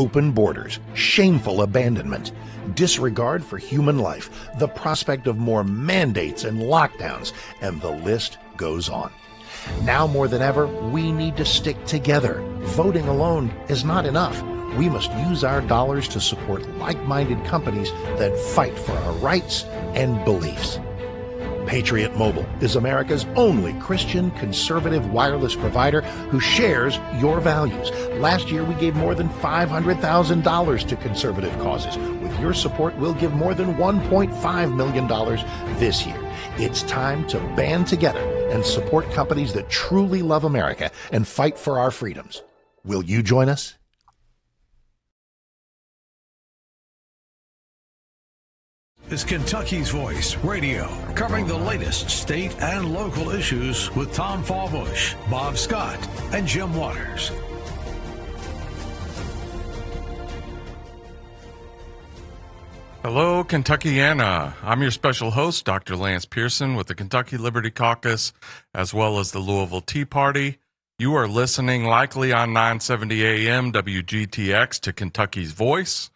open borders, shameful abandonment, disregard for human life, the prospect of more mandates and lockdowns, and the list goes on. Now more than ever, we need to stick together. Voting alone is not enough. We must use our dollars to support like-minded companies that fight for our rights and beliefs. Patriot Mobile is America's only Christian conservative wireless provider who shares your values. Last year, we gave more than $500,000 to conservative causes. With your support, we'll give more than $1.5 million this year. It's time to band together and support companies that truly love America and fight for our freedoms. Will you join us? Is Kentucky's Voice Radio, covering the latest state and local issues with Tom Fallbush, Bob Scott, and Jim Waters. Hello, Kentuckiana. I'm your special host, Dr. Lance Pearson with the Kentucky Liberty Caucus, as well as the Louisville Tea Party. You are listening likely on 970 AM WGTX to Kentucky's Voice.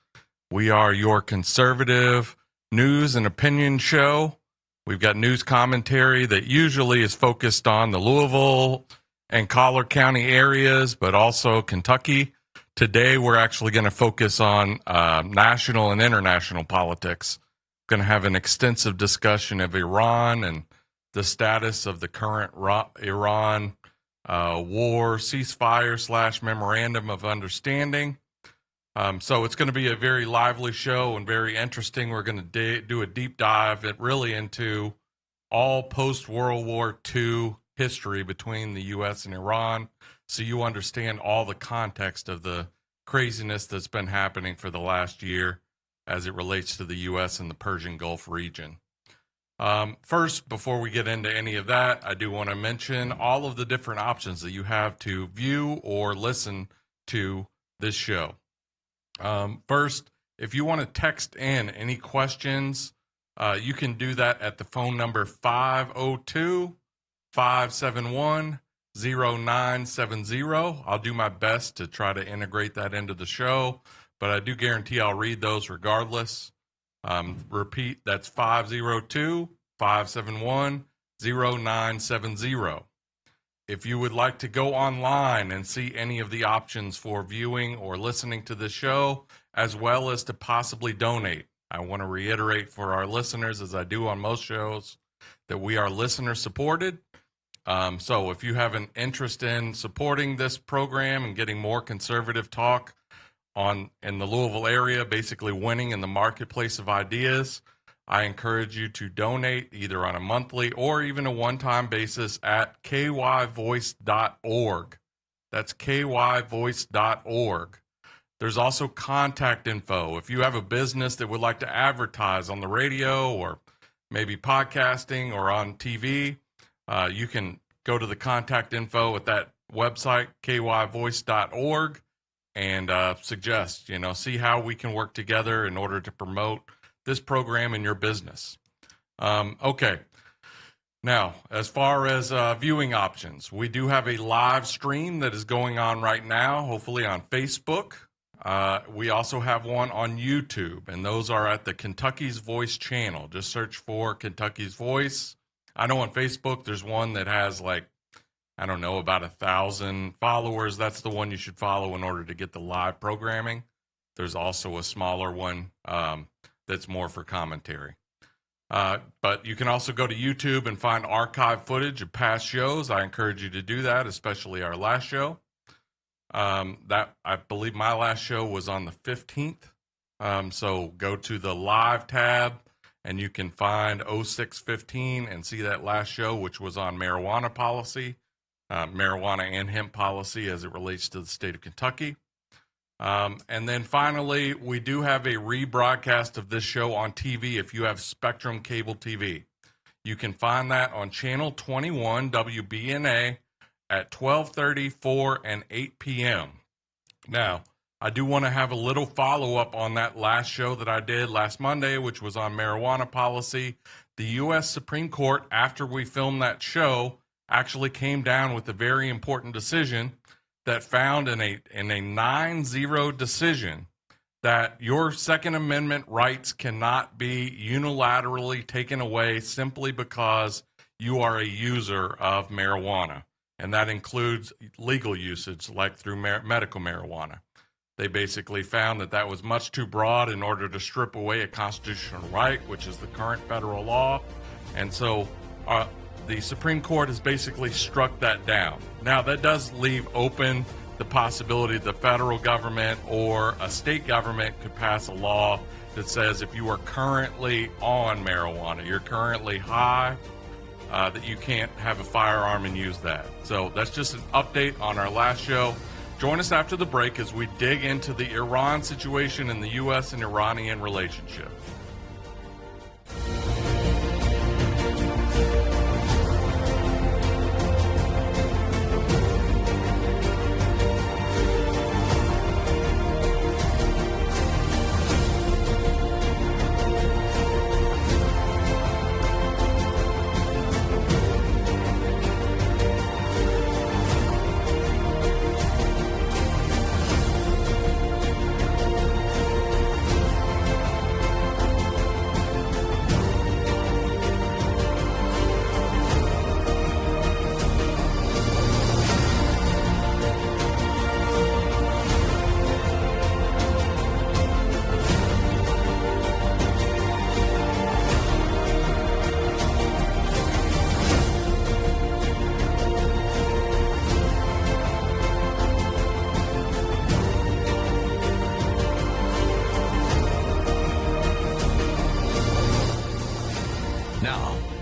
We are your conservative news and opinion show. We've got news commentary that usually is focused on the Louisville and Collier County areas, but also Kentucky. Today, we're actually going to focus on national and international politics. We're going to have an extensive discussion of Iran and the status of the current Iran war ceasefire / memorandum of understanding. So it's going to be a very lively show and very interesting. We're going to do a deep dive into all post-World War II history between the U.S. and Iran, so you understand all the context of the craziness that's been happening for the last year as it relates to the U.S. and the Persian Gulf region. First, before we get into any of that, I do want to mention all of the different options that you have to view or listen to this show. First, if you want to text in any questions, you can do that at the phone number 502-571-0970. I'll do my best to try to integrate that into the show, but I do guarantee I'll read those regardless. Repeat, that's 502-571-0970. If you would like to go online and see any of the options for viewing or listening to the show, as well as to possibly donate, I want to reiterate for our listeners, as I do on most shows, that we are listener supported. So if you have an interest in supporting this program and getting more conservative talk in the Louisville area, basically winning in the marketplace of ideas, I encourage you to donate either on a monthly or even a one-time basis at kyvoice.org. That's kyvoice.org. There's also contact info. If you have a business that would like to advertise on the radio or maybe podcasting or on TV, you can go to the contact info at that website, kyvoice.org, and suggest, see how we can work together in order to promote this program in your business. Okay. Now, as far as viewing options, we do have a live stream that is going on right now, hopefully on Facebook. We also have one on YouTube, and those are at the Kentucky's Voice channel. Just search for Kentucky's Voice. I know on Facebook there's one that has about 1,000 followers. That's the one you should follow in order to get the live programming. There's also a smaller one that's more for commentary. But you can also go to YouTube and find archive footage of past shows. I encourage you to do that, especially our last show. That I believe my last show was on the 15th. So go to the live tab and you can find 0615 and see that last show, which was on marijuana policy, marijuana and hemp policy as it relates to the state of Kentucky. And then finally, we do have a rebroadcast of this show on TV if you have Spectrum Cable TV. You can find that on Channel 21 WBNA at 12:30, 4, and 8 p.m. Now, I do want to have a little follow-up on that last show that I did last Monday, which was on marijuana policy. The U.S. Supreme Court, after we filmed that show, actually came down with a very important decision that found in a 9-0 decision that your Second Amendment rights cannot be unilaterally taken away simply because you are a user of marijuana. And that includes legal usage, like through medical marijuana. They basically found that that was much too broad in order to strip away a constitutional right, which is the current federal law. And so the Supreme Court has basically struck that down. Now, that does leave open the possibility the federal government or a state government could pass a law that says if you are currently on marijuana, you're currently high, that you can't have a firearm and use that. So that's just an update on our last show. Join us after the break as we dig into the Iran situation and the U.S. and Iranian relationship.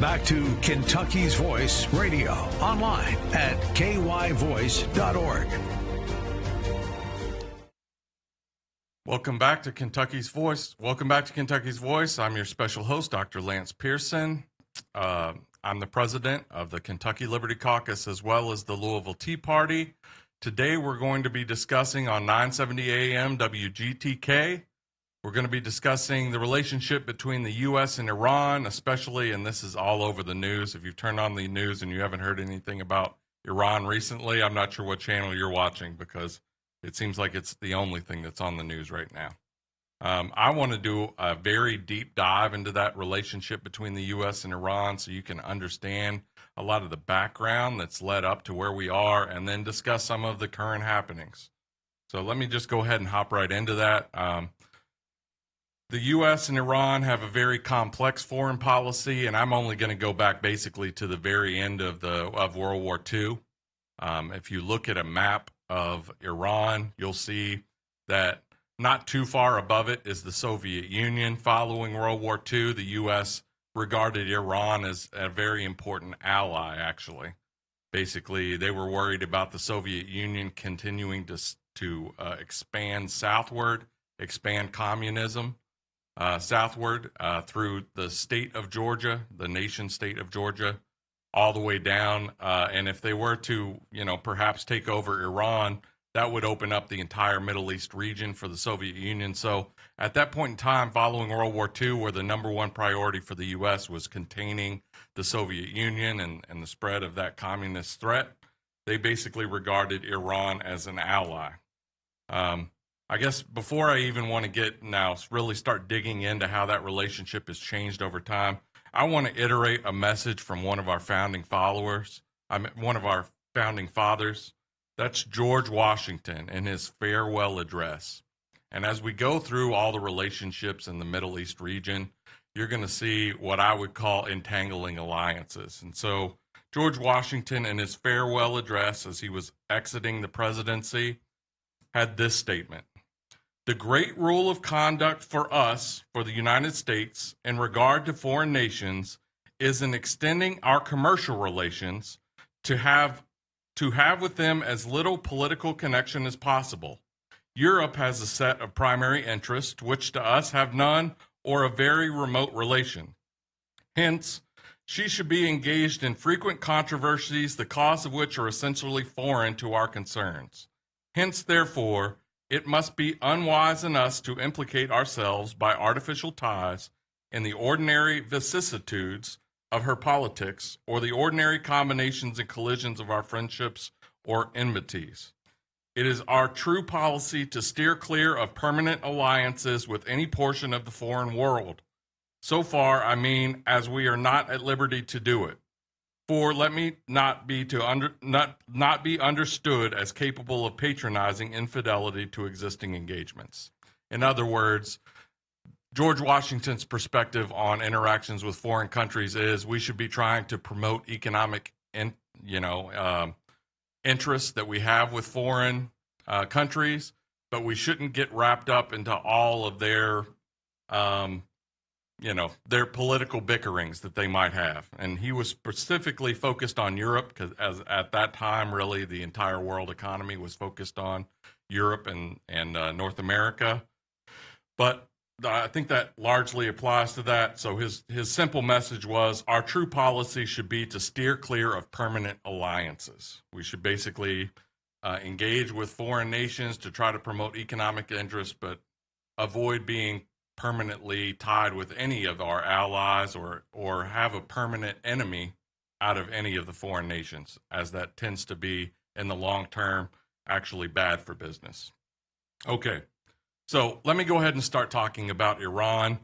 Back to Kentucky's Voice Radio, online at kyvoice.org. Welcome back to Kentucky's Voice. Welcome back to Kentucky's Voice. I'm your special host, Dr. Lance Pearson. I'm the president of the Kentucky Liberty Caucus as well as the Louisville Tea Party. Today we're going to be discussing on 970 AM WGTK. We're going to be discussing the relationship between the U.S. and Iran, especially, and this is all over the news. If you've turned on the news and you haven't heard anything about Iran recently, I'm not sure what channel you're watching because it seems like it's the only thing that's on the news right now. I want to do a very deep dive into that relationship between the U.S. and Iran so you can understand a lot of the background that's led up to where we are and then discuss some of the current happenings. So let me just go ahead and hop right into that. The U.S. and Iran have a very complex foreign policy, and I'm only going to go back basically to the very end of World War II. If you look at a map of Iran, you'll see that not too far above it is the Soviet Union. Following World War II, the U.S. regarded Iran as a very important ally, actually. Basically, they were worried about the Soviet Union continuing to expand southward, expand communism. Southward through the state of Georgia, the nation state of Georgia, all the way down. And if they were to, perhaps take over Iran, that would open up the entire Middle East region for the Soviet Union. So at that point in time, following World War II, where the number one priority for the U.S. was containing the Soviet Union and the spread of that communist threat, they basically regarded Iran as an ally. I guess before I even want to really start digging into how that relationship has changed over time, I want to iterate a message from one of our founding fathers. That's George Washington in his farewell address. And as we go through all the relationships in the Middle East region, you're going to see what I would call entangling alliances. And so George Washington in his farewell address as he was exiting the presidency had this statement. The great rule of conduct for us, for the United States, in regard to foreign nations, is in extending our commercial relations to have with them as little political connection as possible. Europe has a set of primary interests, which to us have none or a very remote relation. Hence, she should be engaged in frequent controversies, the cause of which are essentially foreign to our concerns. Hence, therefore, it must be unwise in us to implicate ourselves by artificial ties in the ordinary vicissitudes of her politics or the ordinary combinations and collisions of our friendships or enmities. It is our true policy to steer clear of permanent alliances with any portion of the foreign world. So far, I mean, as we are not at liberty to do it. For let me not be understood as capable of patronizing infidelity to existing engagements. In other words, George Washington's perspective on interactions with foreign countries is we should be trying to promote economic, interests that we have with foreign countries, but we shouldn't get wrapped up into all of their, their political bickerings that they might have. And he was specifically focused on Europe because, as at that time, really the entire world economy was focused on Europe and North America. But I think that largely applies to that. So his simple message was our true policy should be to steer clear of permanent alliances. We should basically engage with foreign nations to try to promote economic interests, but avoid being permanently tied with any of our allies or have a permanent enemy out of any of the foreign nations, as that tends to be, in the long term, actually bad for business. Okay. So let me go ahead and start talking about Iran.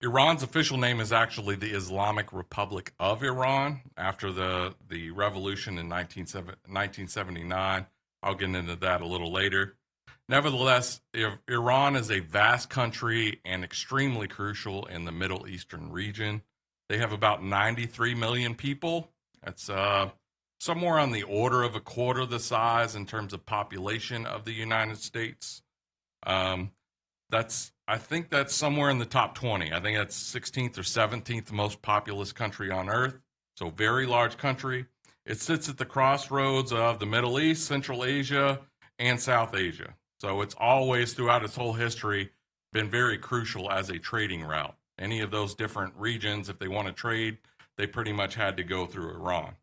Iran's official name is actually the Islamic Republic of Iran after the revolution in 1979. I'll get into that a little later. Nevertheless, Iran is a vast country and extremely crucial in the Middle Eastern region. They have about 93 million people. That's somewhere on the order of a quarter the size in terms of population of the United States. I think that's somewhere in the top 20. I think that's 16th or 17th most populous country on earth. So very large country. It sits at the crossroads of the Middle East, Central Asia, and South Asia. So it's always, throughout its whole history, been very crucial as a trading route. Any of those different regions, if they want to trade, they pretty much had to go through Iran.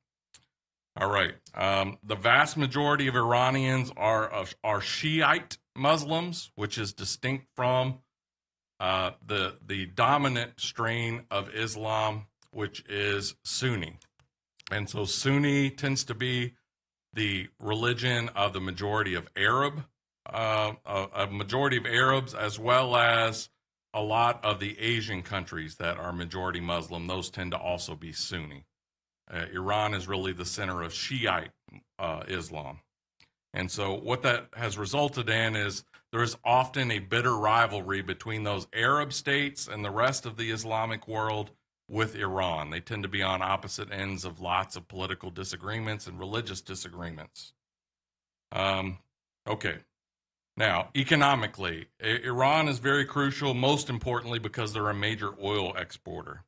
All right. The vast majority of Iranians are Shiite Muslims, which is distinct from the dominant strain of Islam, which is Sunni. And so Sunni tends to be the religion of the majority of Arabs, as well as a lot of the Asian countries that are majority Muslim. Those tend to also be Sunni. Iran is really the center of Shiite Islam. And so what that has resulted in is there is often a bitter rivalry between those Arab states and the rest of the Islamic world with Iran. They tend to be on opposite ends of lots of political disagreements and religious disagreements. Okay. Now, economically, Iran is very crucial, most importantly because they're a major oil exporter.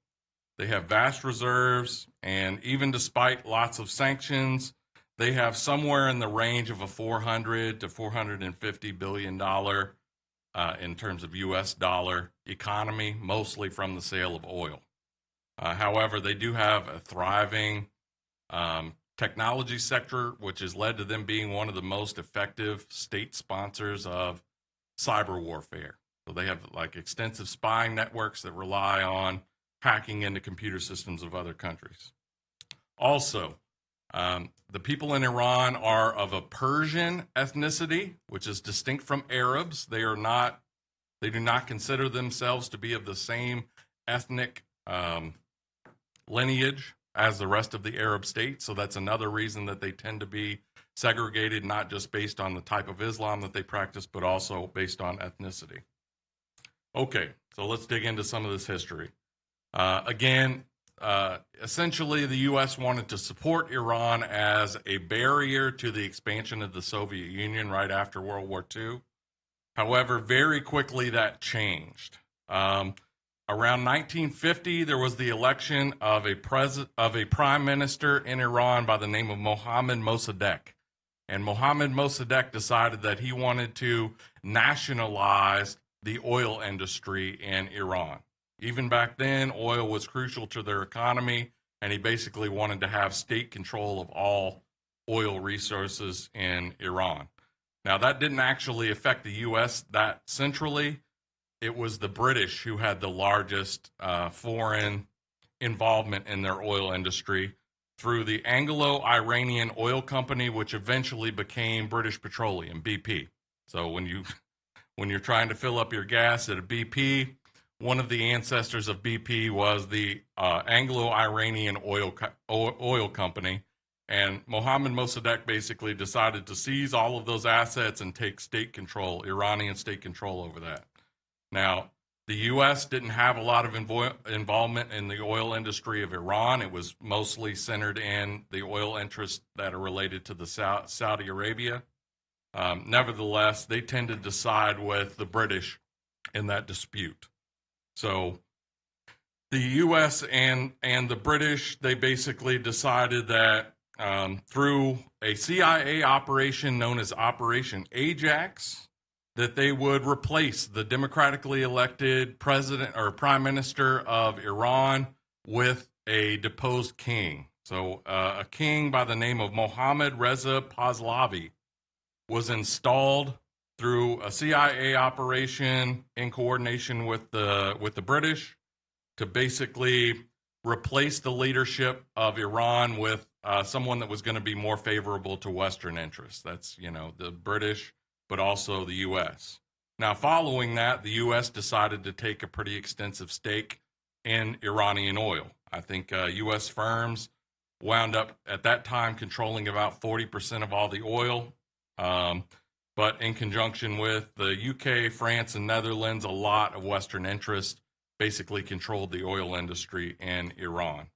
They have vast reserves, and even despite lots of sanctions, they have somewhere in the range of a $400 to $450 billion in terms of U.S. dollar economy, mostly from the sale of oil. However, they do have a thriving technology sector, which has led to them being one of the most effective state sponsors of cyber warfare. So they have like extensive spying networks that rely on hacking into computer systems of other countries. Also, the people in Iran are of a Persian ethnicity, which is distinct from Arabs. They do not consider themselves to be of the same ethnic lineage as the rest of the Arab states. So that's another reason that they tend to be segregated, not just based on the type of Islam that they practice, but also based on ethnicity. Okay, so let's dig into some of this history. Essentially, the U.S. wanted to support Iran as a barrier to the expansion of the Soviet Union right after World War II. However, very quickly that changed. Around 1950, there was the election of a prime minister in Iran by the name of Mohammad Mossadegh. And Mohammad Mossadegh decided that he wanted to nationalize the oil industry in Iran. Even back then, oil was crucial to their economy, and he basically wanted to have state control of all oil resources in Iran. Now, that didn't actually affect the U.S. that centrally. It was the British who had the largest foreign involvement in their oil industry through the Anglo-Iranian Oil Company, which eventually became British Petroleum, BP. So when you're trying to fill up your gas at a BP, one of the ancestors of BP was the Anglo-Iranian Oil Company, and Mohammad Mossadegh basically decided to seize all of those assets and take state control, Iranian state control over that. Now, the U.S. didn't have a lot of involvement in the oil industry of Iran. It was mostly centered in the oil interests that are related to the Saudi Arabia. Nevertheless, they tended to side with the British in that dispute. So the U.S. and the British, they basically decided that through a CIA operation known as Operation Ajax, that they would replace the democratically elected president or prime minister of Iran with a deposed king. So a king by the name of Mohammad Reza Pahlavi was installed through a CIA operation in coordination with the British to basically replace the leadership of Iran with someone that was going to be more favorable to Western interests. That's, the British, but also the U.S. Now, following that, the U.S. decided to take a pretty extensive stake in Iranian oil. I think U.S. firms wound up at that time controlling about 40% of all the oil. But in conjunction with the UK, France, and Netherlands, a lot of Western interests basically controlled the oil industry in Iran.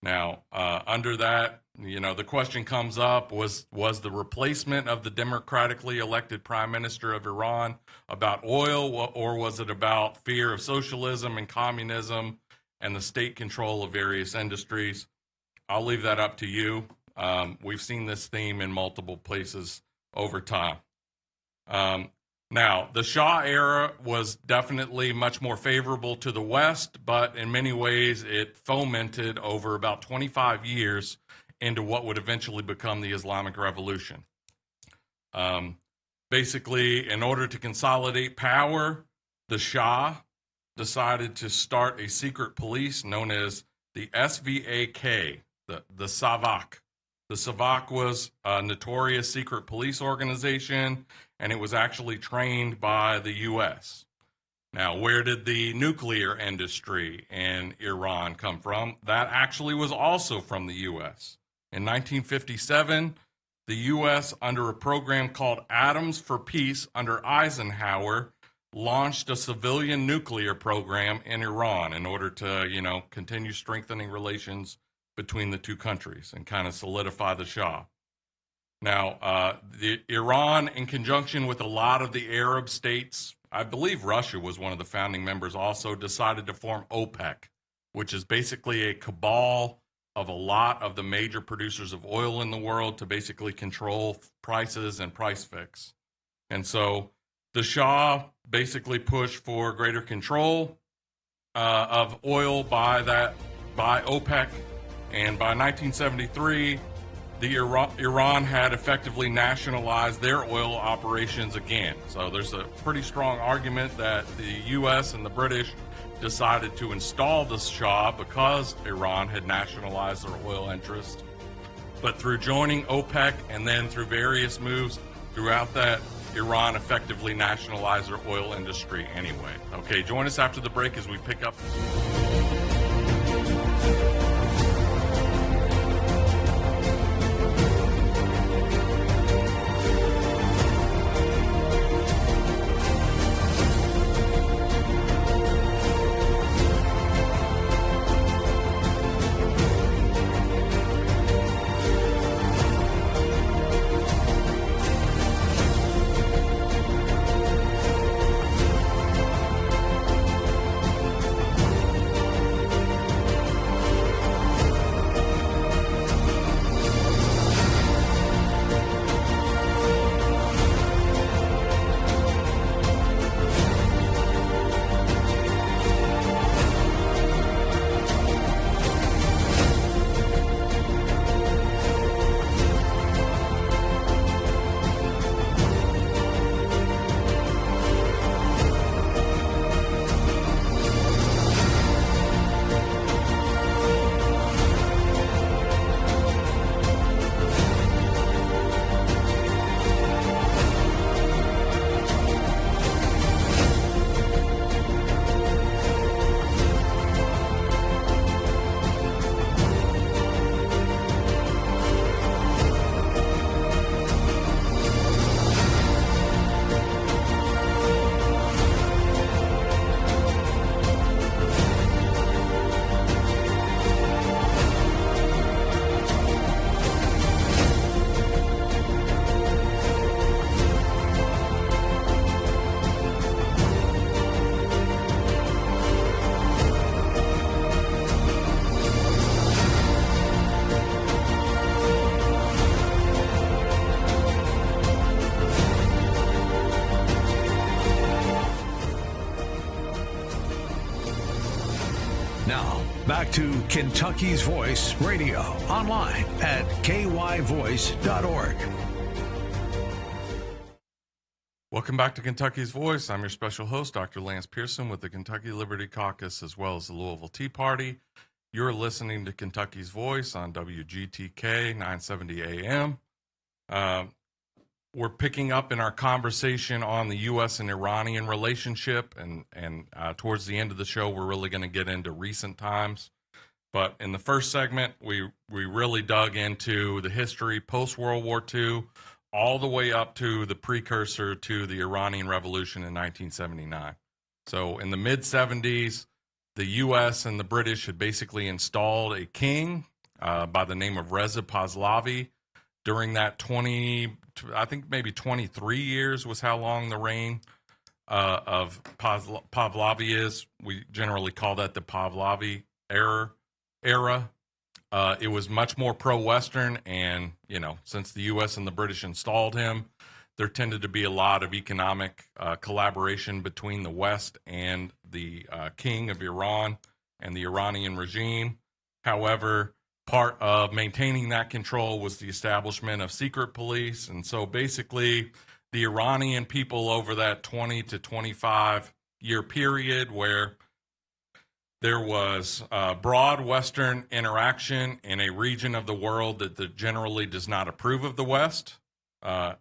Now, under that, the question comes up, was the replacement of the democratically elected prime minister of Iran about oil, or was it about fear of socialism and communism and the state control of various industries? I'll leave that up to you. We've seen this theme in multiple places over time. Now, the Shah era was definitely much more favorable to the West, but in many ways it fomented over about 25 years into what would eventually become the Islamic Revolution. Basically, in order to consolidate power, the Shah decided to start a secret police known as the SVAK, the SAVAK. The SAVAK was a notorious secret police organization, and it was actually trained by the U.S. Now, where did the nuclear industry in Iran come from? That actually was also from the U.S. In 1957, the U.S., under a program called Atoms for Peace under Eisenhower, launched a civilian nuclear program in Iran in order to, continue strengthening relations between the two countries and kind of solidify the Shah. Now, the Iran, in conjunction with a lot of the Arab states, I believe Russia was one of the founding members, also decided to form OPEC, which is basically a cabal of a lot of the major producers of oil in the world to basically control prices and price fix. And so the Shah basically pushed for greater control of oil by OPEC. And by 1973, Iran had effectively nationalized their oil operations again. So there's a pretty strong argument that the U.S. and the British decided to install the Shah because Iran had nationalized their oil interests. But through joining OPEC and then through various moves throughout that, Iran effectively nationalized their oil industry anyway. Okay, join us after the break as we pick up. Back to Kentucky's Voice Radio, online at kyvoice.org. Welcome back to Kentucky's Voice. I'm your special host, Dr. Lance Pearson with the Kentucky Liberty Caucus as well as the Louisville Tea Party. You're listening to Kentucky's Voice on WGTK 970 AM. We're picking up in our conversation on the U.S. and Iranian relationship, and towards the end of the show, we're really going to get into recent times. But in the first segment, we really dug into the history post-World War II, all the way up to the precursor to the Iranian Revolution in 1979. So in the mid-70s, the U.S. and the British had basically installed a king by the name of Reza Pahlavi. During that 23 years was how long the reign of Pahlavi is. We generally call that the Pahlavi era. It was much more pro-Western, and, since the U.S. and the British installed him, there tended to be a lot of economic collaboration between the West and the king of Iran and the Iranian regime. However, part of maintaining that control was the establishment of secret police. And so basically the Iranian people over that 20 to 25 year period where there was broad Western interaction in a region of the world that generally does not approve of the West,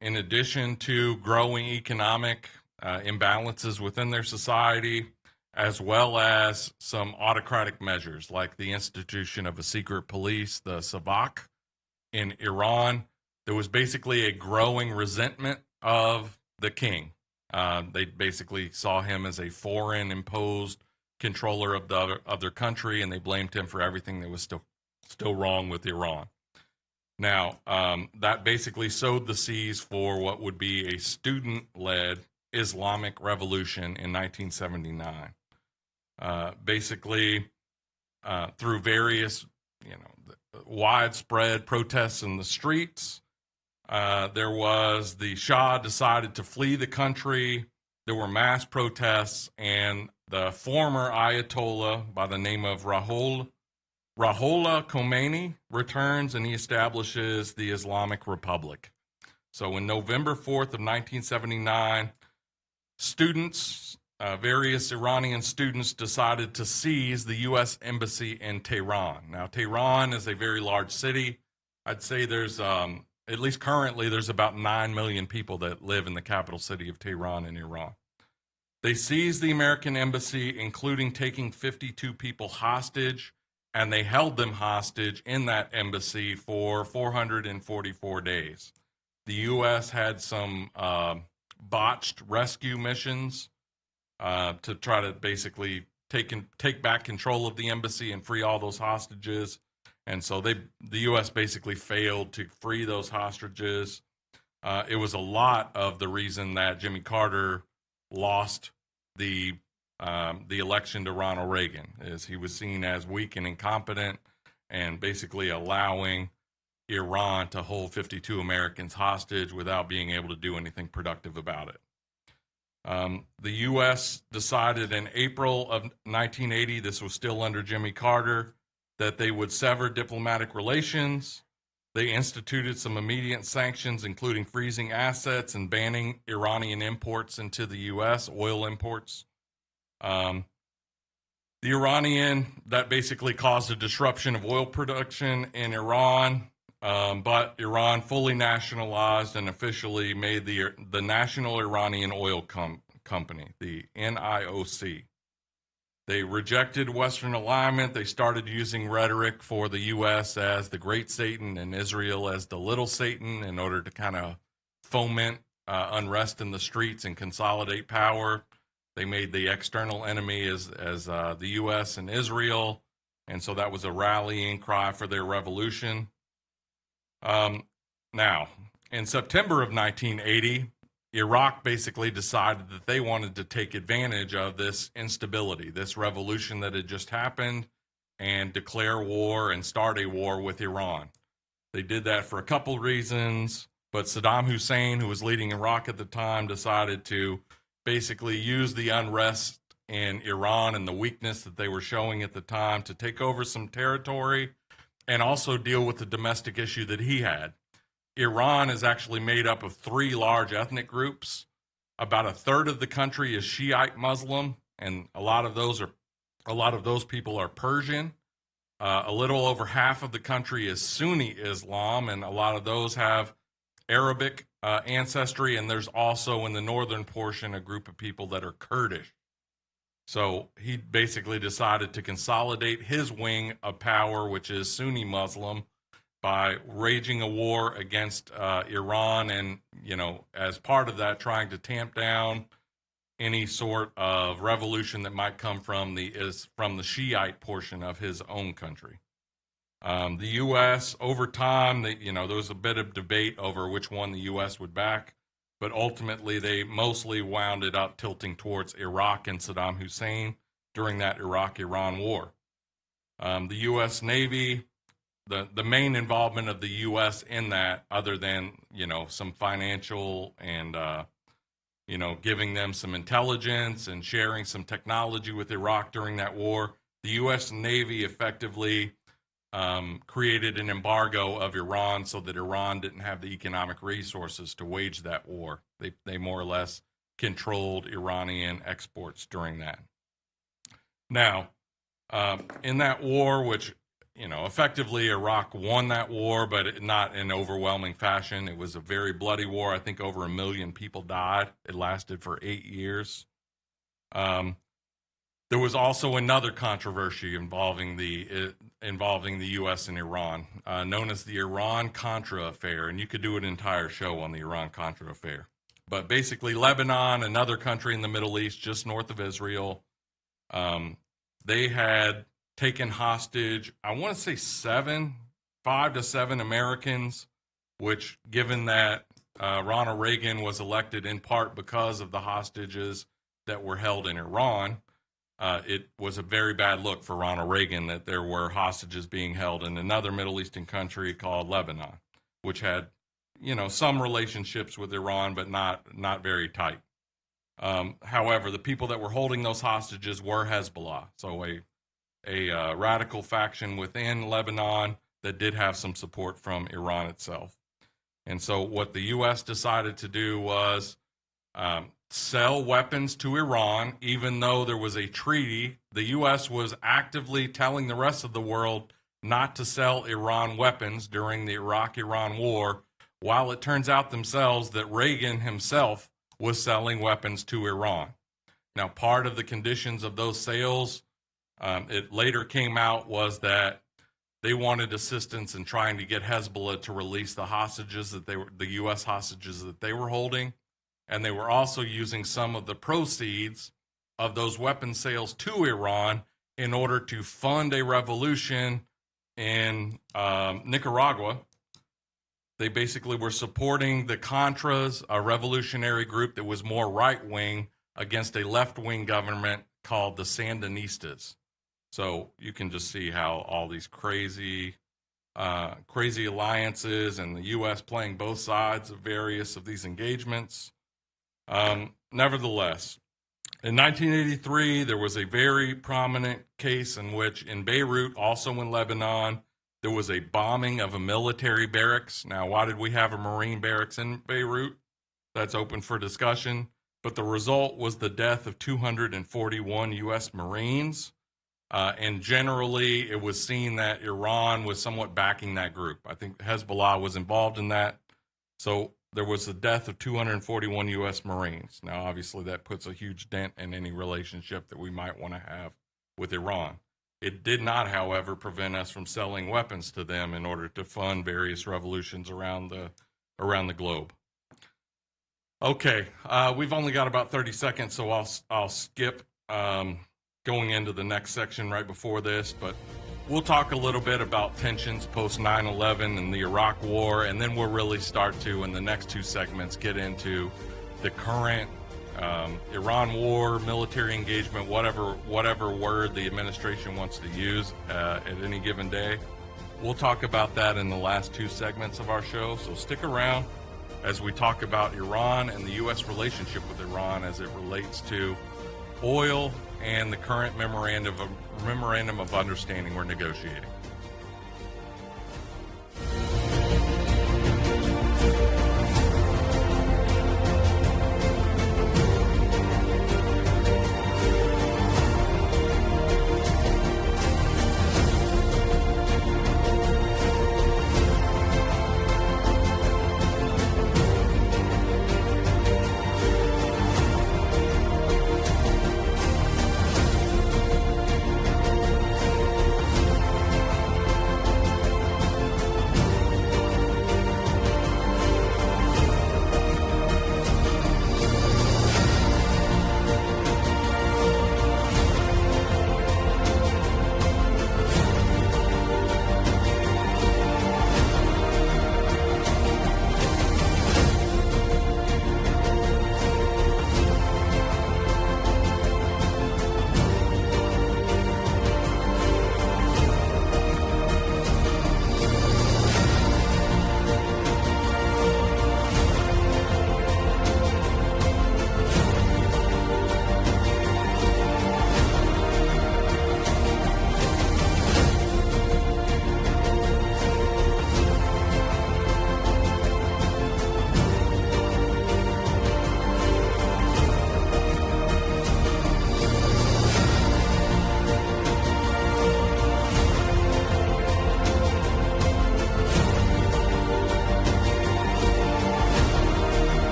in addition to growing economic imbalances within their society, as well as some autocratic measures like the institution of a secret police, the Savak, in Iran. There was basically a growing resentment of the king. They basically saw him as a foreign imposed controller of their country, and they blamed him for everything that was still wrong with Iran. Now, that basically sowed the seeds for what would be a student-led Islamic revolution in 1979. Basically, through various, widespread protests in the streets, there was the Shah decided to flee the country. There were mass protests, and the former Ayatollah by the name of Ruhollah Khomeini returns, and he establishes the Islamic Republic. So in November 4th of 1979, students, various Iranian students, decided to seize the U.S. Embassy in Tehran. Now, Tehran is a very large city. I'd say there's, at least currently, there's about 9 million people that live in the capital city of Tehran in Iran. They seized the American embassy, including taking 52 people hostage, and they held them hostage in that embassy for 444 days. The U.S. had some botched rescue missions to try to basically take back control of the embassy and free all those hostages. And so the U.S. basically failed to free those hostages. It was a lot of the reason that Jimmy Carter lost the election to Ronald Reagan, is he was seen as weak and incompetent and basically allowing Iran to hold 52 Americans hostage without being able to do anything productive about it. The U.S. decided in April of 1980, this was still under Jimmy Carter, that they would sever diplomatic relations. They instituted some immediate sanctions, including freezing assets and banning Iranian imports into the U.S., oil imports. The Iranian, that basically caused a disruption of oil production in Iran, but Iran fully nationalized and officially made the National Iranian Oil Company, the NIOC. They rejected Western alignment. They started using rhetoric for the U.S. as the Great Satan and Israel as the Little Satan in order to kind of foment unrest in the streets and consolidate power. They made the external enemy as the U.S. and Israel, and so that was a rallying cry for their revolution. Now, in September of 1980, Iraq basically decided that they wanted to take advantage of this instability, this revolution that had just happened, and declare war and start a war with Iran. They did that for a couple reasons, but Saddam Hussein, who was leading Iraq at the time, decided to basically use the unrest in Iran and the weakness that they were showing at the time to take over some territory and also deal with the domestic issue that he had. Iran is actually made up of three large ethnic groups. About a third of the country is Shiite Muslim, and a lot of those people are Persian. A little over half of the country is Sunni Islam, and a lot of those have Arabic ancestry. And there's also in the northern portion a group of people that are Kurdish. So he basically decided to consolidate his wing of power, which is Sunni Muslim, by waging a war against Iran, and, as part of that, trying to tamp down any sort of revolution that might come from the Shiite portion of his own country. The U.S. over time, there was a bit of debate over which one the U.S. would back, but ultimately they mostly wound it up tilting towards Iraq and Saddam Hussein during that Iraq-Iran war. The U.S. Navy. The main involvement of the U.S. in that, other than, some financial and, giving them some intelligence and sharing some technology with Iraq during that war, the U.S. Navy effectively created an embargo of Iran so that Iran didn't have the economic resources to wage that war. They more or less controlled Iranian exports during that. Now, in that war, which effectively Iraq won that war, but not in overwhelming fashion. It was a very bloody war. I think over 1 million people died. It lasted for 8 years. There was also another controversy involving the U.S. and Iran, known as the Iran-Contra affair, and you could do an entire show on the Iran-Contra affair. But basically, Lebanon, another country in the Middle East, just north of Israel, they had taken hostage, I want to say 5 to 7 Americans, which, given that Ronald Reagan was elected in part because of the hostages that were held in Iran, it was a very bad look for Ronald Reagan that there were hostages being held in another Middle Eastern country called Lebanon, which had, some relationships with Iran, but not very tight. However, the people that were holding those hostages were Hezbollah, so a radical faction within Lebanon that did have some support from Iran itself. And so what the U.S. decided to do was sell weapons to Iran, even though there was a treaty. The U.S. was actively telling the rest of the world not to sell Iran weapons during the Iraq-Iran war, while it turns out themselves that Reagan himself was selling weapons to Iran. Now, part of the conditions of those sales, it later came out, was that they wanted assistance in trying to get Hezbollah to release the hostages the U.S. hostages that they were holding, and they were also using some of the proceeds of those weapon sales to Iran in order to fund a revolution in Nicaragua. They basically were supporting the Contras, a revolutionary group that was more right-wing against a left-wing government called the Sandinistas. So you can just see how all these crazy alliances and the U.S. playing both sides of various of these engagements. Nevertheless, in 1983, there was a very prominent case in which in Beirut, also in Lebanon, there was a bombing of a military barracks. Now, why did we have a Marine barracks in Beirut? That's open for discussion. But the result was the death of 241 U.S. Marines. And generally, it was seen that Iran was somewhat backing that group. I think Hezbollah was involved in that. So there was the death of 241 U.S. Marines. Now, obviously, that puts a huge dent in any relationship that we might want to have with Iran. It did not, however, prevent us from selling weapons to them in order to fund various revolutions around the globe. Okay, we've only got about 30 seconds, so I'll skip going into the next section right before this, but we'll talk a little bit about tensions post 9/11 and the Iraq War, and then we'll really start to, in the next two segments, get into the current Iran war, military engagement, whatever word the administration wants to use at any given day. We'll talk about that in the last two segments of our show, so stick around as we talk about Iran and the U.S. relationship with Iran as it relates to oil and the current memorandum of understanding we're negotiating.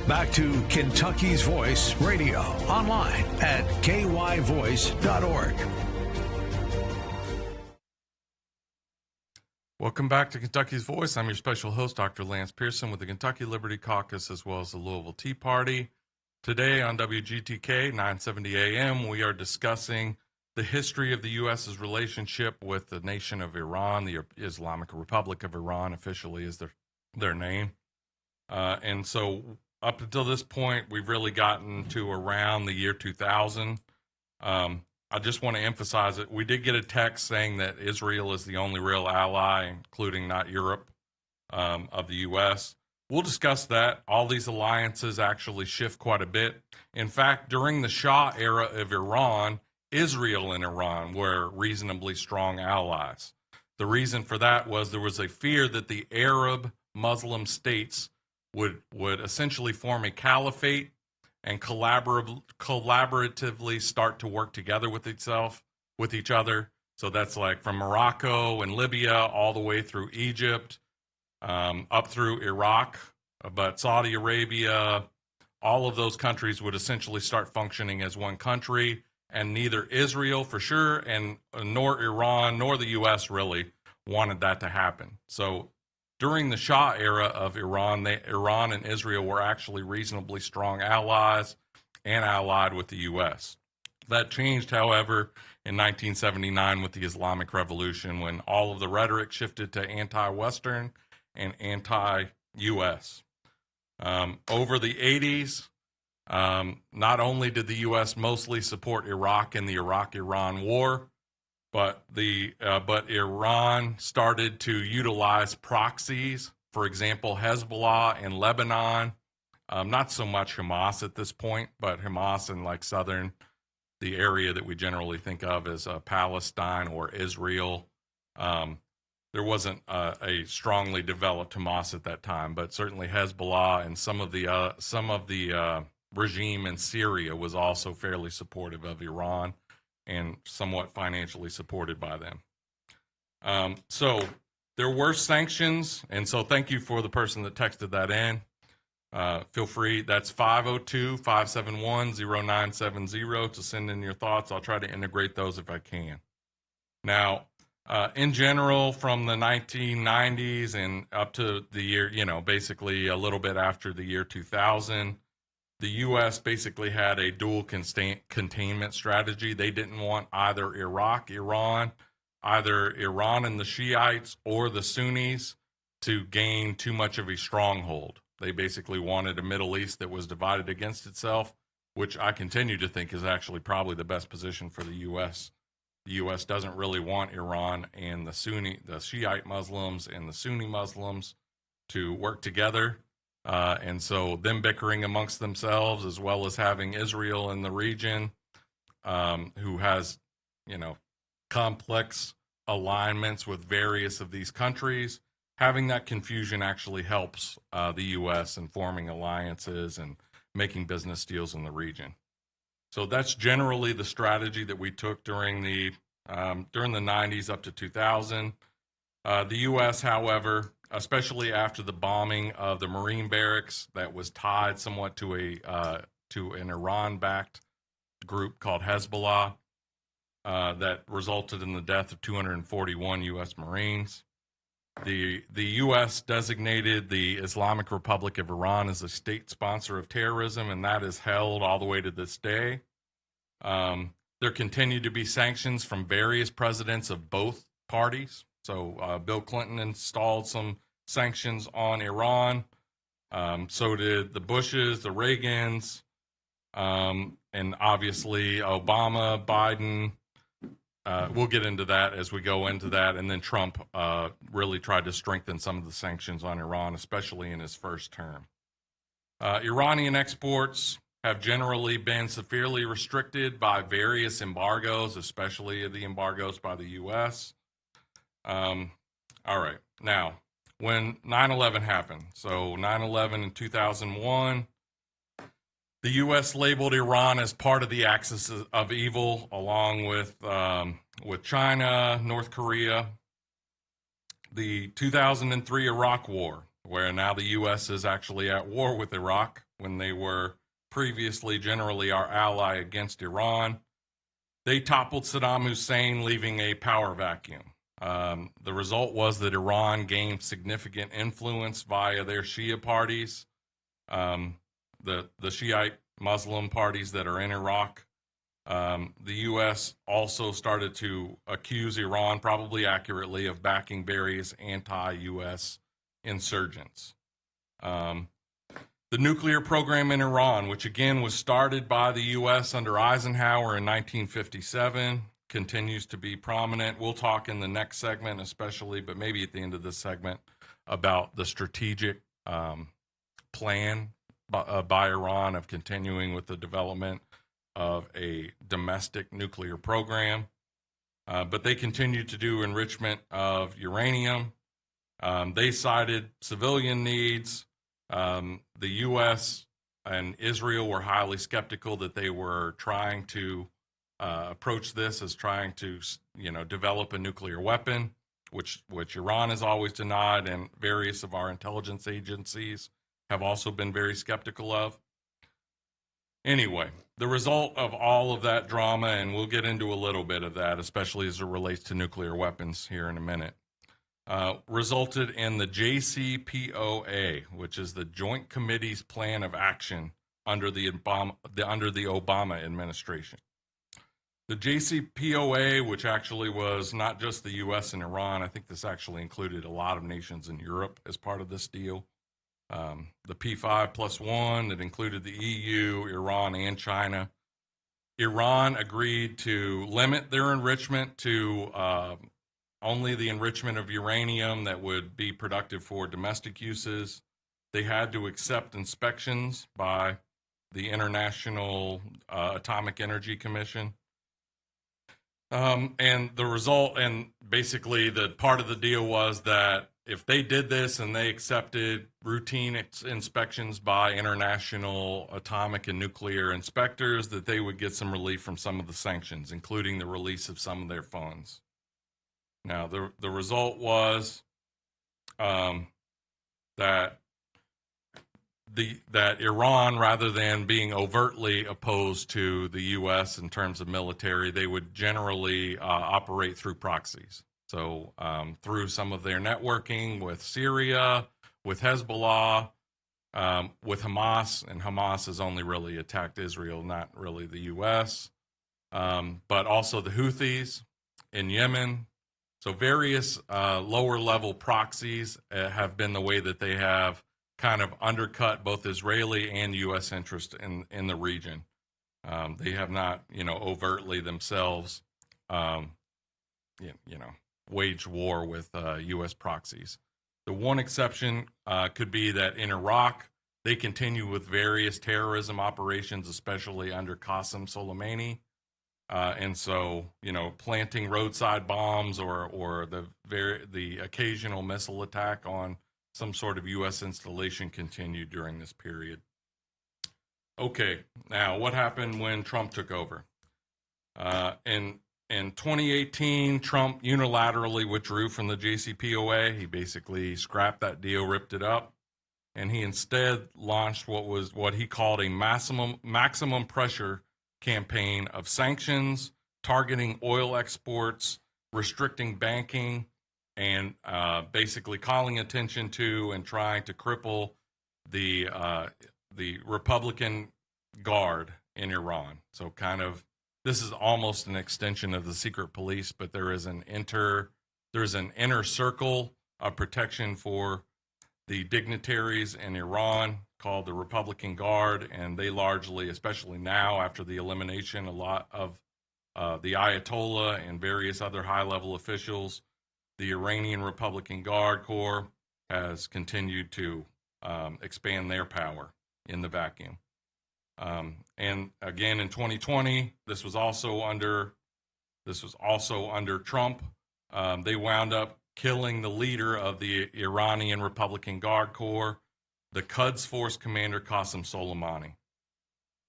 Back to Kentucky's Voice Radio, online at kyvoice.org. Welcome back to Kentucky's Voice. I'm your special host, Dr. Lance Pearson, with the Kentucky Liberty Caucus as well as the Louisville Tea Party. Today on WGTK 970 AM, we are discussing the history of the U.S.'s relationship with the nation of Iran. The Islamic Republic of Iran officially is their name. And so up until this point, we've really gotten to around the year 2000. I just want to emphasize it. We did get a text saying that Israel is the only real ally, including not Europe, of the U.S. We'll discuss that. All these alliances actually shift quite a bit. In fact, during the Shah era of Iran, Israel and Iran were reasonably strong allies. The reason for that was there was a fear that the Arab Muslim states would essentially form a caliphate and collaboratively start to work together with each other. So that's like from Morocco and Libya all the way through Egypt, up through Iraq, but Saudi Arabia, all of those countries would essentially start functioning as one country, and neither Israel for sure and nor Iran nor the U.S. really wanted that to happen. So during the Shah era of Iran, Iran and Israel were actually reasonably strong allies and allied with the U.S. That changed, however, in 1979 with the Islamic Revolution, when all of the rhetoric shifted to anti-Western and anti-U.S. Over the 80s, not only did the U.S. mostly support Iraq in the Iraq-Iran war, but Iran started to utilize proxies, for example, Hezbollah in Lebanon, not so much Hamas at this point, but Hamas in like the area that we generally think of as Palestine or Israel. There wasn't a strongly developed Hamas at that time, but certainly Hezbollah and some of the regime in Syria was also fairly supportive of Iran and somewhat financially supported by them. So there were sanctions, and so thank you for the person that texted that in. Feel free, that's 502-571-0970 to send in your thoughts. I'll try to integrate those if I can. Now, in general, from the 1990s and up to the year, basically a little bit after the year 2000, the U.S. basically had a dual containment strategy. They didn't want either Iraq, Iran, either Iran and the Shiites or the Sunnis to gain too much of a stronghold. They basically wanted a Middle East that was divided against itself, which I continue to think is actually probably the best position for the U.S. The U.S. doesn't really want Iran and the Shiite Muslims and the Sunni Muslims to work together. And so them bickering amongst themselves, as well as having Israel in the region, who has, complex alignments with various of these countries, having that confusion actually helps the U.S. in forming alliances and making business deals in the region. So that's generally the strategy that we took during the 90s up to 2000. The U.S., however, especially after the bombing of the Marine barracks that was tied somewhat to an Iran-backed group called Hezbollah, that resulted in the death of 241 U.S. Marines. The U.S. designated the Islamic Republic of Iran as a state sponsor of terrorism, and that is held all the way to this day. There continue to be sanctions from various presidents of both parties. So Bill Clinton installed some sanctions on Iran. So did the Bushes, the Reagans, and obviously Obama, Biden. We'll get into that as we go into that. And then Trump really tried to strengthen some of the sanctions on Iran, especially in his first term. Iranian exports have generally been severely restricted by various embargoes, especially the embargoes by the U.S. All right. Now, when 9/11 happened, so 9/11 in 2001, the U.S. labeled Iran as part of the axis of evil, along with China, North Korea. The 2003 Iraq War, where now the U.S. is actually at war with Iraq when they were previously generally our ally against Iran. They toppled Saddam Hussein, leaving a power vacuum. The result was that Iran gained significant influence via their Shia parties, the Shiite Muslim parties that are in Iraq. The U.S. also started to accuse Iran, probably accurately, of backing various anti-U.S. insurgents. The nuclear program in Iran, which again was started by the U.S. under Eisenhower in 1957, continues to be prominent. We'll talk in the next segment especially, but maybe at the end of this segment, about the strategic plan by Iran of continuing with the development of a domestic nuclear program. But they continue to do enrichment of uranium. They cited civilian needs. The U.S. and Israel were highly skeptical that they were trying to approach this as trying to, develop a nuclear weapon, which Iran has always denied, and various of our intelligence agencies have also been very skeptical of. Anyway, the result of all of that drama, and we'll get into a little bit of that, especially as it relates to nuclear weapons here in a minute, resulted in the JCPOA, which is the Joint Committee's Plan of Action under the Obama administration. The JCPOA, which actually was not just the U.S. and Iran, I think this actually included a lot of nations in Europe as part of this deal. The P5+1 that included the EU, Iran, and China. Iran agreed to limit their enrichment to only the enrichment of uranium that would be productive for domestic uses. They had to accept inspections by the International Atomic Energy Commission. And the result, and basically the part of the deal was that if they did this and they accepted routine inspections by international atomic and nuclear inspectors, that they would get some relief from some of the sanctions, including the release of some of their funds. Now, the result was that Iran, rather than being overtly opposed to the U.S. in terms of military, they would generally operate through proxies. So through some of their networking with Syria, with Hezbollah, with Hamas, and Hamas has only really attacked Israel, not really the U.S., but also the Houthis in Yemen, So various lower level proxies have been the way that they have kind of undercut both Israeli and U.S. interest in the region. They have not, overtly themselves, waged war with U.S. proxies. The one exception could be that in Iraq, they continue with various terrorism operations, especially under Qasem Soleimani. And so, planting roadside bombs or the occasional missile attack on some sort of U.S. installation continued during this period. Okay, now what happened when Trump took over? In 2018, Trump unilaterally withdrew from the JCPOA. He basically scrapped that deal, ripped it up, and he instead launched what he called a maximum pressure campaign of sanctions, targeting oil exports, restricting banking, and basically calling attention to and trying to cripple the Republican Guard in Iran. So this is almost an extension of the secret police, but there's an inner circle of protection for the dignitaries in Iran called the Republican Guard, and they largely, especially now after the elimination a lot of the Ayatollah and various other high-level officials, the Iranian Republican Guard Corps has continued to expand their power in the vacuum. And again, in 2020, this was also under Trump. They wound up killing the leader of the Iranian Republican Guard Corps, the Quds Force commander Qasem Soleimani.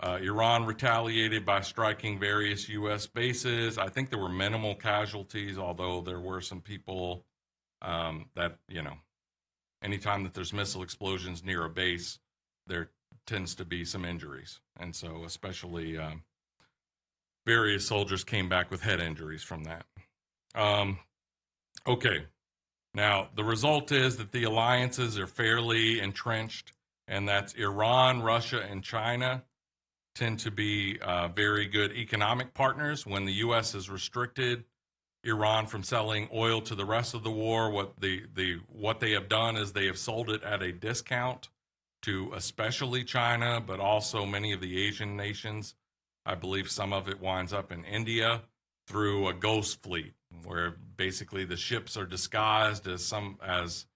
Iran retaliated by striking various U.S. bases. I think there were minimal casualties, although there were some people that, anytime that there's missile explosions near a base, there tends to be some injuries. And so especially various soldiers came back with head injuries from that. Okay. Now, the result is that the alliances are fairly entrenched, and that's Iran, Russia, and China tend to be very good economic partners. When the U.S. has restricted Iran from selling oil to the rest of the war, what they have done is they have sold it at a discount to especially China, but also many of the Asian nations. I believe some of it winds up in India through a ghost fleet, where basically the ships are disguised as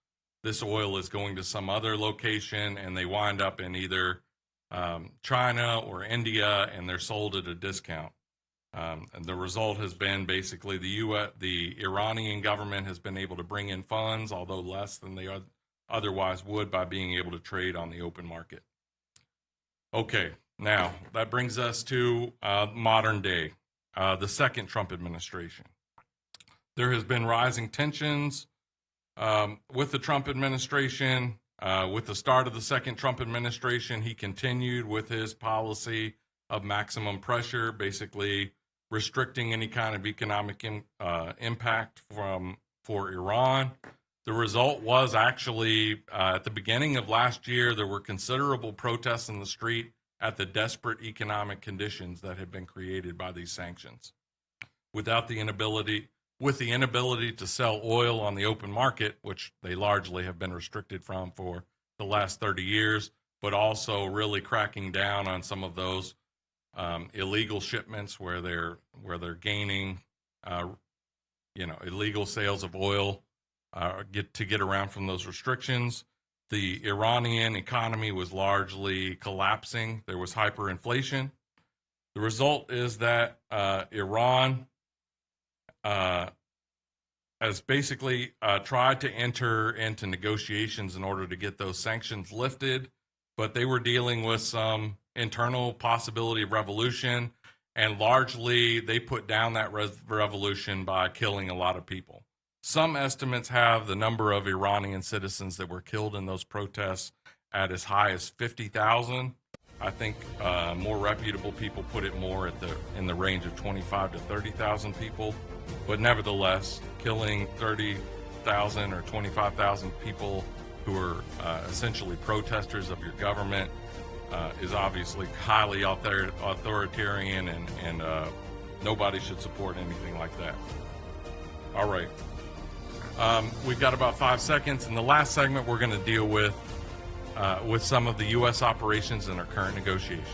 this oil is going to some other location, and they wind up in either China or India, and they're sold at a discount. And the result has been basically the Iranian government has been able to bring in funds, although less than they otherwise would, by being able to trade on the open market. Okay, now that brings us to modern day, the second Trump administration. There has been rising tensions with the Trump administration. With the start of the second Trump administration, he continued with his policy of maximum pressure, basically restricting any kind of economic impact for Iran. The result was actually at the beginning of last year, there were considerable protests in the street at the desperate economic conditions that had been created by these sanctions. With the inability to sell oil on the open market, which they largely have been restricted from for the last 30 years, but also really cracking down on some of those illegal shipments where they're gaining, illegal sales of oil get around from those restrictions. The Iranian economy was largely collapsing. There was hyperinflation. The result is that Iran has basically tried to enter into negotiations in order to get those sanctions lifted, but they were dealing with some internal possibility of revolution, and largely they put down that revolution by killing a lot of people. Some estimates have the number of Iranian citizens that were killed in those protests at as high as 50,000. I think more reputable people put it more in the range of 25 to 30,000 people. But nevertheless, killing 30,000 or 25,000 people who are essentially protesters of your government is obviously highly authoritarian, and nobody should support anything like that. All right. We've got about 5 seconds. In the last segment, we're going to deal with some of the U.S. operations and our current negotiations.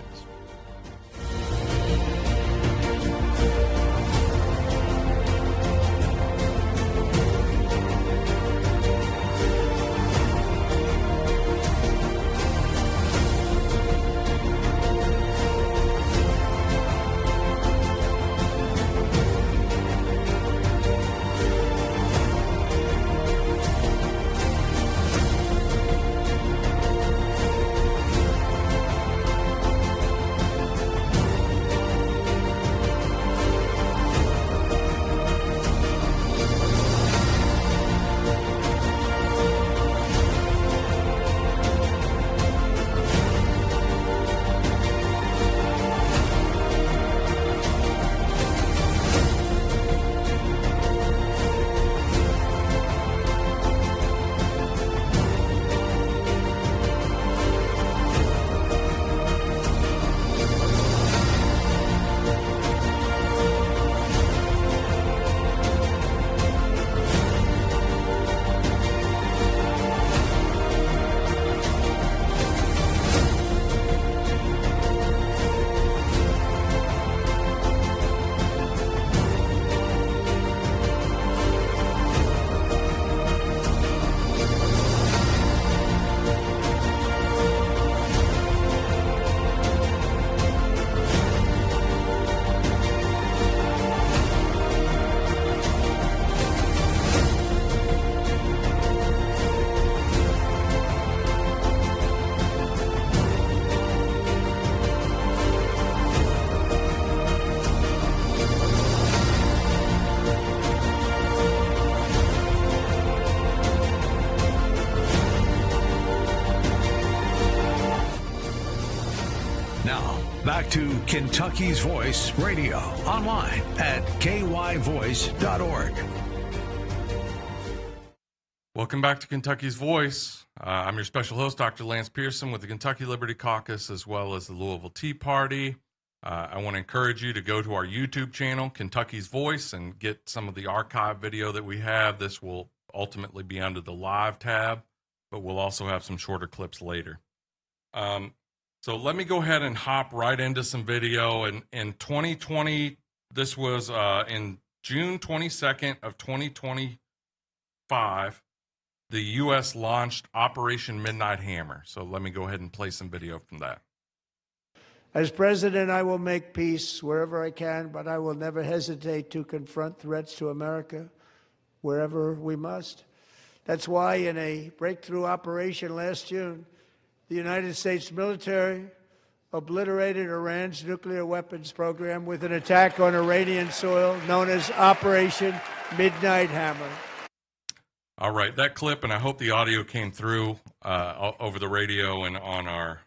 Back to Kentucky's Voice Radio, online at kyvoice.org. Welcome back to Kentucky's Voice. I'm your special host, Dr. Lance Pearson with the Kentucky Liberty Caucus, as well as the Louisville Tea Party. I want to encourage you to go to our YouTube channel, Kentucky's Voice, and get some of the archive video that we have. This will ultimately be under the live tab, but we'll also have some shorter clips later. So let me go ahead and hop right into some video. And in 2020, this was in June 22nd of 2025, the U.S. launched Operation Midnight Hammer. So let me go ahead and play some video from that. As president, I will make peace wherever I can, but I will never hesitate to confront threats to America wherever we must. That's why in a breakthrough operation last June, the United States military obliterated Iran's nuclear weapons program with an attack on Iranian soil known as Operation Midnight Hammer. All right, that clip, and I hope the audio came through over the radio and on our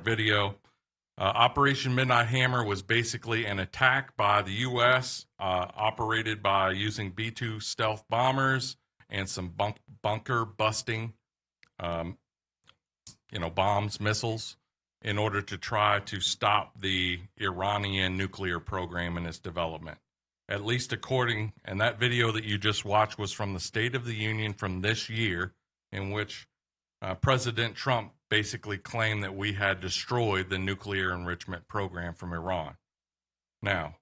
video. Operation Midnight Hammer was basically an attack by the U.S. Operated by using B-2 stealth bombers and some bunker busting, bombs, missiles, in order to try to stop the Iranian nuclear program and its development. At least according, and that video that you just watched was from the State of the Union from this year, in which President Trump basically claimed that we had destroyed the nuclear enrichment program from Iran. Now,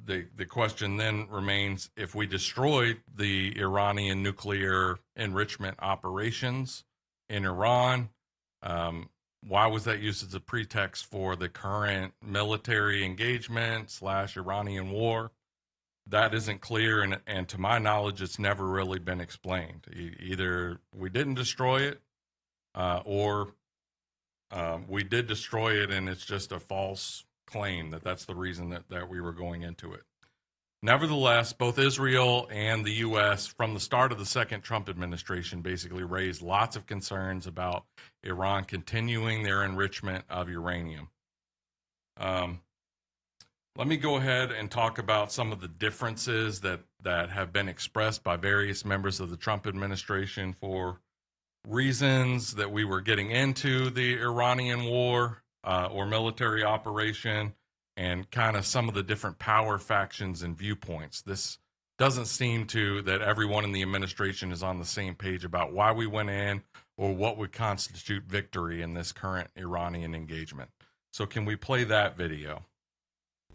the question then remains, if we destroyed the Iranian nuclear enrichment operations in Iran, why was that used as a pretext for the current military engagement / Iranian war? That isn't clear, and to my knowledge, it's never really been explained. Either we didn't destroy it, or we did destroy it, and it's just a false claim that that's the reason that we were going into it. Nevertheless, both Israel and the U.S., from the start of the second Trump administration, basically raised lots of concerns about Iran continuing their enrichment of uranium. Let me go ahead and talk about some of the differences that have been expressed by various members of the Trump administration for reasons that we were getting into the Iranian war or military operation, and kind of some of the different power factions and viewpoints. This doesn't seem to that everyone in the administration is on the same page about why we went in or what would constitute victory in this current Iranian engagement. So can we play that video?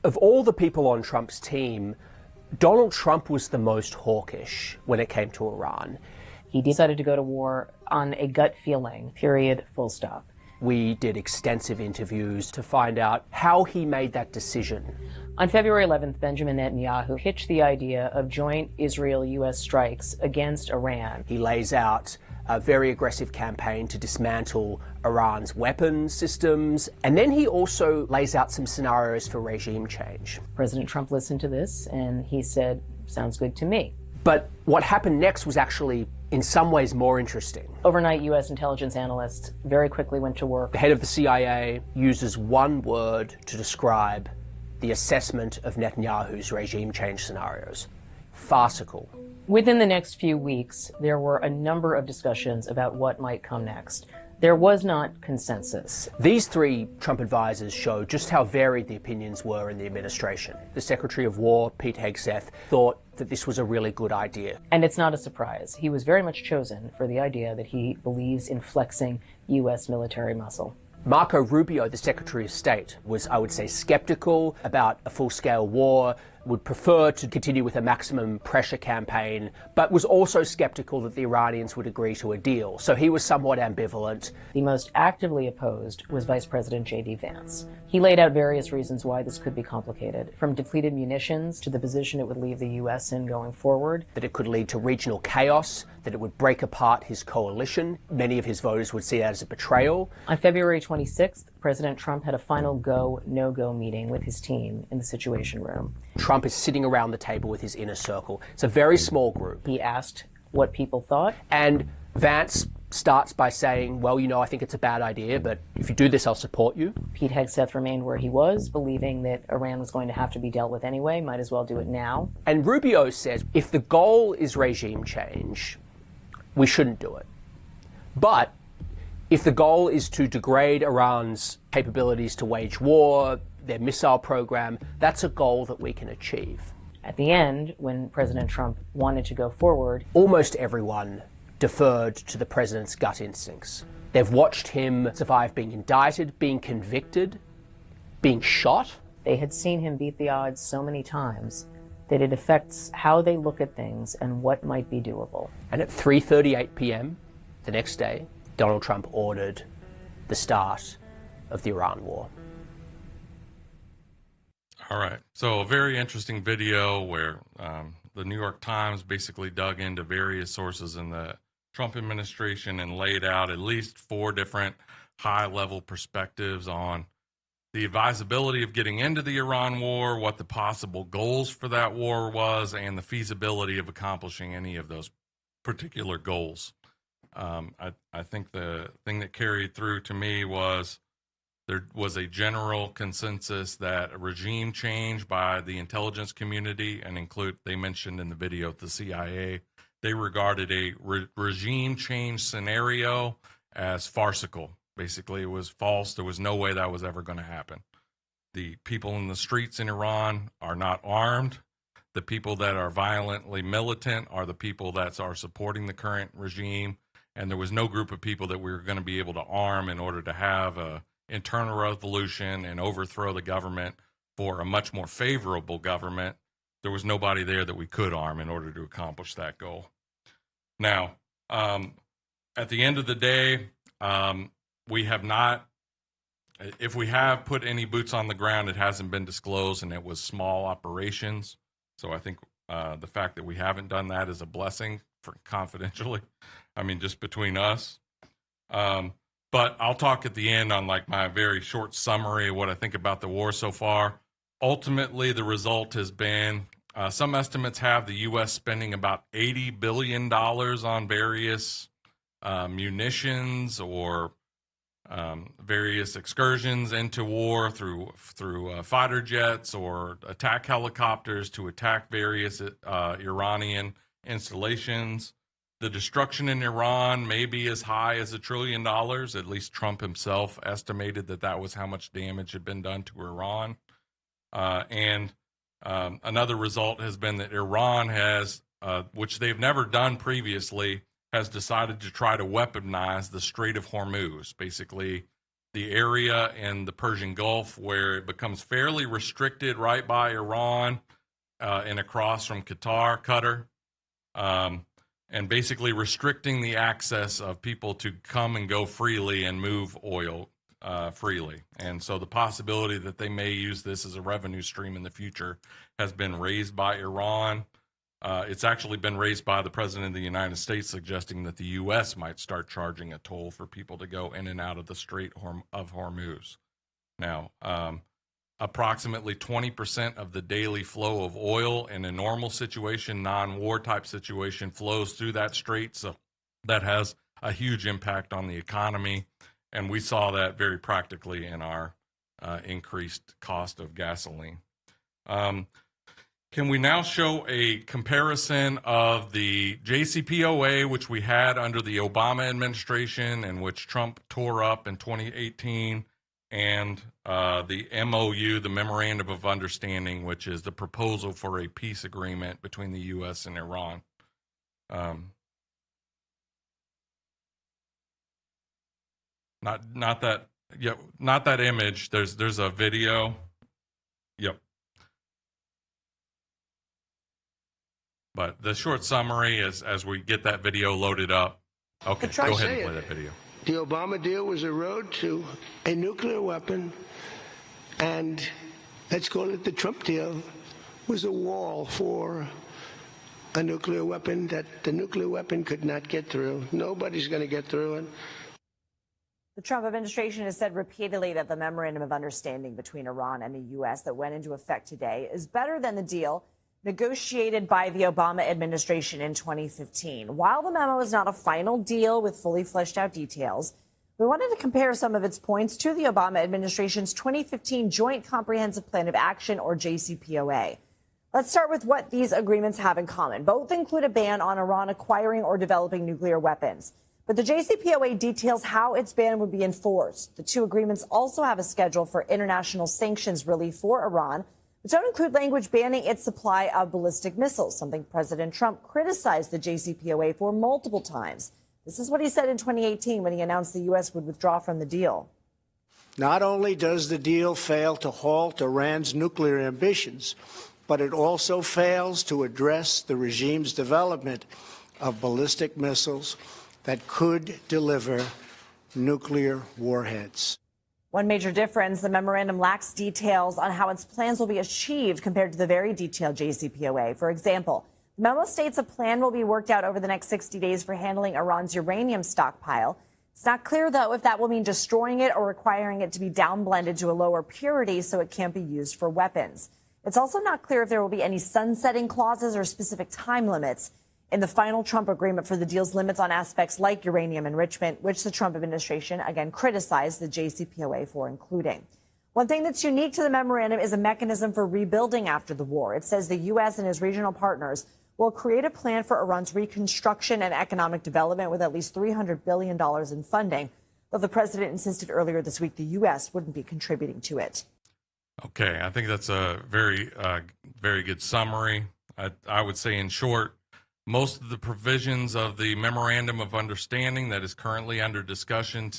Of all the people on Trump's team, Donald Trump was the most hawkish when it came to Iran. He decided to go to war on a gut feeling, period, full stop. We did extensive interviews to find out how he made that decision. On February 11th, Benjamin Netanyahu pitched the idea of joint Israel-U.S. strikes against Iran. He lays out a very aggressive campaign to dismantle Iran's weapons systems, and then he also lays out some scenarios for regime change. President Trump listened to this, and he said, sounds good to me. But what happened next was actually, in some ways, more interesting. Overnight, U.S. intelligence analysts very quickly went to work. The head of the CIA uses one word to describe the assessment of Netanyahu's regime change scenarios: farcical. Within the next few weeks, there were a number of discussions about what might come next. There was not consensus. These three Trump advisors show just how varied the opinions were in the administration. The Secretary of War, Pete Hegseth, thought that this was a really good idea. And it's not a surprise. He was very much chosen for the idea that he believes in flexing U.S. military muscle. Marco Rubio, the Secretary of State, was, I would say, skeptical about a full-scale war, would prefer to continue with a maximum pressure campaign, but was also skeptical that the Iranians would agree to a deal. So he was somewhat ambivalent. The most actively opposed was Vice President J.D. Vance. He laid out various reasons why this could be complicated, from depleted munitions to the position it would leave the U.S. in going forward. That it could lead to regional chaos, that it would break apart his coalition. Many of his voters would see that as a betrayal. On February 26th, President Trump had a final go, no-go meeting with his team in the Situation Room. Trump is sitting around the table with his inner circle. It's a very small group. He asked what people thought. And Vance starts by saying, well, you know, I think it's a bad idea, but if you do this, I'll support you. Pete Hegseth remained where he was, believing that Iran was going to have to be dealt with anyway, might as well do it now. And Rubio says, if the goal is regime change, we shouldn't do it. But if the goal is to degrade Iran's capabilities to wage war, their missile program, that's a goal that we can achieve. At the end, when President Trump wanted to go forward, almost everyone deferred to the president's gut instincts. They've watched him survive being indicted, being convicted, being shot. They had seen him beat the odds so many times that it affects how they look at things and what might be doable. And at 3:38 p.m. the next day, Donald Trump ordered the start of the Iran war. All right. So a very interesting video where the New York Times basically dug into various sources in the Trump administration and laid out at least 4 different high-level perspectives on the advisability of getting into the Iran war, what the possible goals for that war was, and the feasibility of accomplishing any of those particular goals. I think the thing that carried through to me was there was a general consensus that a regime change by the intelligence community, and they mentioned in the video the CIA, they regarded a regime change scenario as farcical. Basically, it was false. There was no way that was ever going to happen. The people in the streets in Iran are not armed. The people that are violently militant are the people that are supporting the current regime. And there was no group of people that we were going to be able to arm in order to have a internal revolution and overthrow the government for a much more favorable government. There was nobody there that we could arm in order to accomplish that goal. Now, at the end of the day, we have not, if we have put any boots on the ground, it hasn't been disclosed, and it was small operations. So I think the fact that we haven't done that is a blessing for confidentially. I mean, just between us. But I'll talk at the end on like my very short summary of what I think about the war so far. Ultimately, the result has been, some estimates have the U.S. spending about $80 billion on various munitions or various excursions into war through fighter jets or attack helicopters to attack various Iranian installations. The destruction in Iran may be as high as $1 trillion. At least Trump himself estimated that was how much damage had been done to Iran. And Another result has been that Iran has, which they've never done previously, has decided to try to weaponize the Strait of Hormuz, basically the area in the Persian Gulf where it becomes fairly restricted right by Iran and across from Qatar, and basically restricting the access of people to come and go freely and move oil freely. And so the possibility that they may use this as a revenue stream in the future has been raised by Iran. It's actually been raised by the President of the United States, suggesting that the U.S. might start charging a toll for people to go in and out of the Strait of Hormuz. Now, approximately 20% of the daily flow of oil in a normal situation, non-war type situation, flows through that strait. So that has a huge impact on the economy. And we saw that very practically in our increased cost of gasoline. Can we now show a comparison of the JCPOA, which we had under the Obama administration and which Trump tore up in 2018, and the MOU, the Memorandum of Understanding, which is the proposal for a peace agreement between the U.S. and Iran? Not that image. There's a video. Yep. But the short summary is, as we get that video loaded up. Okay, go ahead and play that video. The Obama deal was a road to a nuclear weapon, and let's call it the Trump deal was a wall for a nuclear weapon that the nuclear weapon could not get through. Nobody's going to get through it. The Trump administration has said repeatedly that the Memorandum of Understanding between Iran and the U.S. that went into effect today is better than the deal negotiated by the Obama administration in 2015. While the memo is not a final deal with fully fleshed out details, we wanted to compare some of its points to the Obama administration's 2015 Joint Comprehensive Plan of Action, or JCPOA. Let's start with what these agreements have in common. Both include a ban on Iran acquiring or developing nuclear weapons. But the JCPOA details how its ban would be enforced. The two agreements also have a schedule for international sanctions relief for Iran, which don't include language banning its supply of ballistic missiles, something President Trump criticized the JCPOA for multiple times. This is what he said in 2018 when he announced the U.S. would withdraw from the deal. Not only does the deal fail to halt Iran's nuclear ambitions, but it also fails to address the regime's development of ballistic missiles that could deliver nuclear warheads. One major difference, the memorandum lacks details on how its plans will be achieved compared to the very detailed JCPOA. For example, the memo states a plan will be worked out over the next 60 days for handling Iran's uranium stockpile. It's not clear, though, if that will mean destroying it or requiring it to be downblended to a lower purity so it can't be used for weapons. It's also not clear if there will be any sunsetting clauses or specific time limits in the final Trump agreement for the deal's limits on aspects like uranium enrichment, which the Trump administration again criticized the JCPOA for including. One thing that's unique to the memorandum is a mechanism for rebuilding after the war. It says the U.S. and its regional partners will create a plan for Iran's reconstruction and economic development with at least $300 billion in funding, though the president insisted earlier this week the U.S. wouldn't be contributing to it. Okay, I think that's a very good summary. I would say, in short, most of the provisions of the Memorandum of Understanding that is currently under discussion,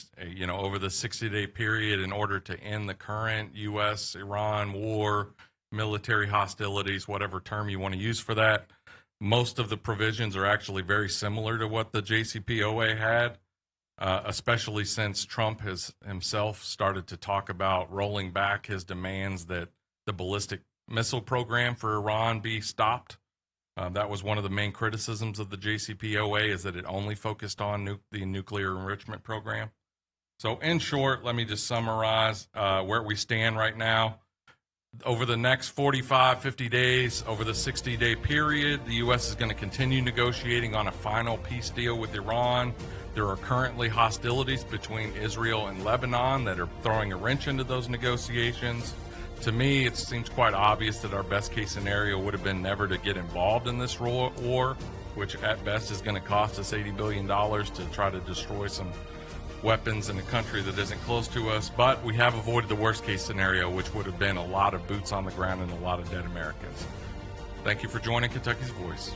over the 60-day period in order to end the current U.S.-Iran war, military hostilities, whatever term you want to use for that, most of the provisions are actually very similar to what the JCPOA had, especially since Trump has himself started to talk about rolling back his demands that the ballistic missile program for Iran be stopped. That was one of the main criticisms of the JCPOA, is that it only focused on the nuclear enrichment program. So in short, let me just summarize where we stand right now. Over the next 45, 50 days, over the 60-day period, the U.S. is going to continue negotiating on a final peace deal with Iran. There are currently hostilities between Israel and Lebanon that are throwing a wrench into those negotiations. To me, it seems quite obvious that our best case scenario would have been never to get involved in this war, which at best is going to cost us $80 billion to try to destroy some weapons in a country that isn't close to us, but we have avoided the worst case scenario, which would have been a lot of boots on the ground and a lot of dead Americans. Thank you for joining Kentucky's Voice.